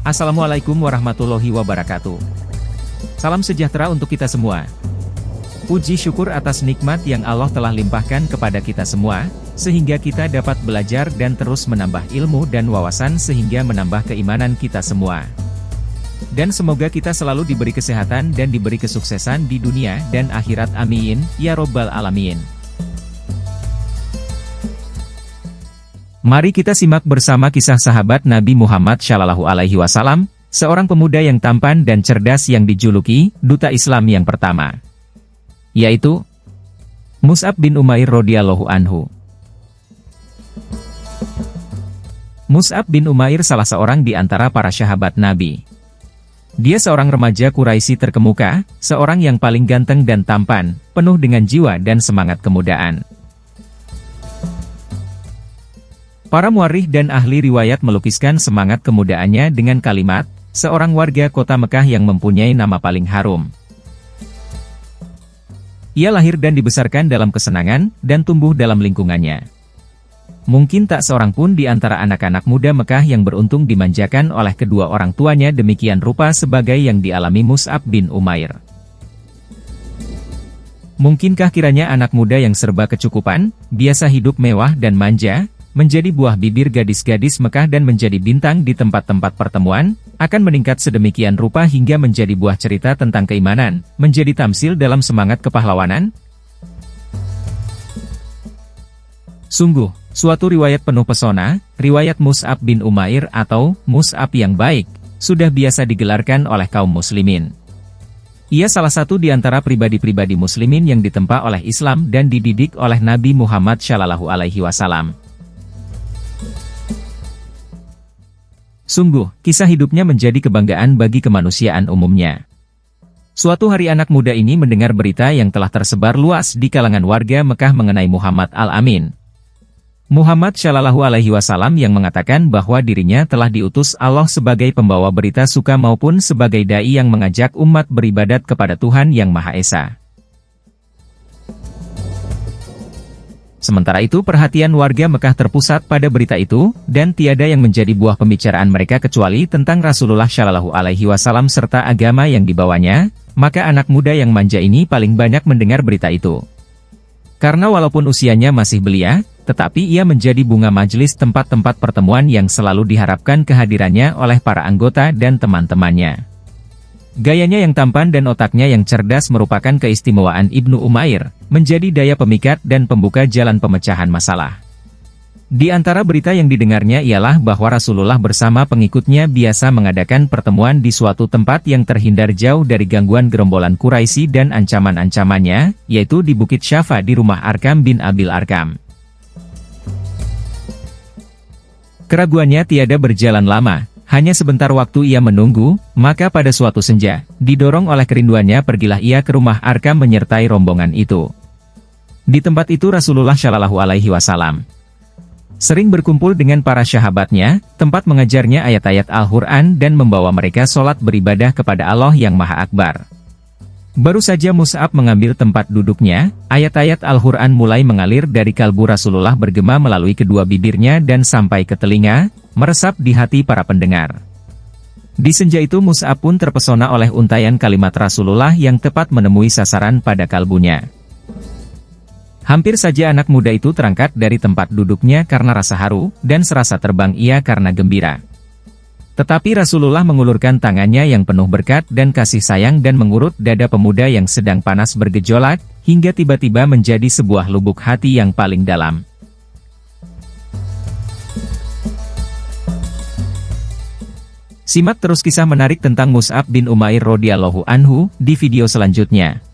Assalamualaikum warahmatullahi wabarakatuh. Salam sejahtera untuk kita semua. Puji syukur atas nikmat yang Allah telah limpahkan kepada kita semua, sehingga kita dapat belajar dan terus menambah ilmu dan wawasan sehingga menambah keimanan kita semua. Dan semoga kita selalu diberi kesehatan dan diberi kesuksesan di dunia dan akhirat, amin, ya robbal alamin. Mari kita simak bersama kisah sahabat Nabi Muhammad SAW, seorang pemuda yang tampan dan cerdas yang dijuluki Duta Islam yang pertama, yaitu Mus'ab bin Umair radhiyallahu anhu. Mus'ab bin Umair salah seorang di antara para sahabat Nabi. Dia seorang remaja Quraisy terkemuka, seorang yang paling ganteng dan tampan, penuh dengan jiwa dan semangat kemudaan. Para muarikh dan ahli riwayat melukiskan semangat kemudaannya dengan kalimat, seorang warga kota Mekah yang mempunyai nama paling harum. Ia lahir dan dibesarkan dalam kesenangan, dan tumbuh dalam lingkungannya. Mungkin tak seorang pun di antara anak-anak muda Mekah yang beruntung dimanjakan oleh kedua orang tuanya demikian rupa sebagai yang dialami Mus'ab bin Umair. Mungkinkah kiranya anak muda yang serba kecukupan, biasa hidup mewah dan manja, menjadi buah bibir gadis-gadis Mekah dan menjadi bintang di tempat-tempat pertemuan, akan meningkat sedemikian rupa hingga menjadi buah cerita tentang keimanan, menjadi tamsil dalam semangat kepahlawanan? Sungguh, suatu riwayat penuh pesona, riwayat Mus'ab bin Umair atau Mus'ab yang baik, sudah biasa digelarkan oleh kaum muslimin. Ia salah satu di antara pribadi-pribadi muslimin yang ditempa oleh Islam dan dididik oleh Nabi Muhammad SAW. Sungguh, kisah hidupnya menjadi kebanggaan bagi kemanusiaan umumnya. Suatu hari anak muda ini mendengar berita yang telah tersebar luas di kalangan warga Mekah mengenai Muhammad Al-Amin. Muhammad SAW yang mengatakan bahwa dirinya telah diutus Allah sebagai pembawa berita suka maupun sebagai dai yang mengajak umat beribadat kepada Tuhan Yang Maha Esa. Sementara itu perhatian warga Mekah terpusat pada berita itu, dan tiada yang menjadi buah pembicaraan mereka kecuali tentang Rasulullah SAW serta agama yang dibawanya, maka anak muda yang manja ini paling banyak mendengar berita itu. Karena walaupun usianya masih belia, tetapi ia menjadi bunga majelis tempat-tempat pertemuan yang selalu diharapkan kehadirannya oleh para anggota dan teman-temannya. Gayanya yang tampan dan otaknya yang cerdas merupakan keistimewaan Ibnu Umair, menjadi daya pemikat dan pembuka jalan pemecahan masalah. Di antara berita yang didengarnya ialah bahwa Rasulullah bersama pengikutnya biasa mengadakan pertemuan di suatu tempat yang terhindar jauh dari gangguan gerombolan Quraisy dan ancaman-ancamannya, yaitu di Bukit Syafa di rumah Arkam bin Abil Arkam. Keraguannya tiada berjalan lama. Hanya sebentar waktu ia menunggu, maka pada suatu senja, didorong oleh kerinduannya pergilah ia ke rumah Arkam menyertai rombongan itu. Di tempat itu Rasulullah SAW sering berkumpul dengan para sahabatnya, tempat mengajarnya ayat-ayat Al-Quran dan membawa mereka sholat beribadah kepada Allah yang Maha Akbar. Baru saja Mus'ab mengambil tempat duduknya, ayat-ayat Al-Quran mulai mengalir dari kalbu Rasulullah bergema melalui kedua bibirnya dan sampai ke telinga, meresap di hati para pendengar. Di senja itu Mus'ab pun terpesona oleh untaian kalimat Rasulullah yang tepat menemui sasaran pada kalbunya. Hampir saja anak muda itu terangkat dari tempat duduknya karena rasa haru, dan serasa terbang ia karena gembira. Tetapi Rasulullah mengulurkan tangannya yang penuh berkat dan kasih sayang dan mengurut dada pemuda yang sedang panas bergejolak, hingga tiba-tiba menjadi sebuah lubuk hati yang paling dalam. Simak terus kisah menarik tentang Mus'ab bin Umair radhiyallahu anhu di video selanjutnya.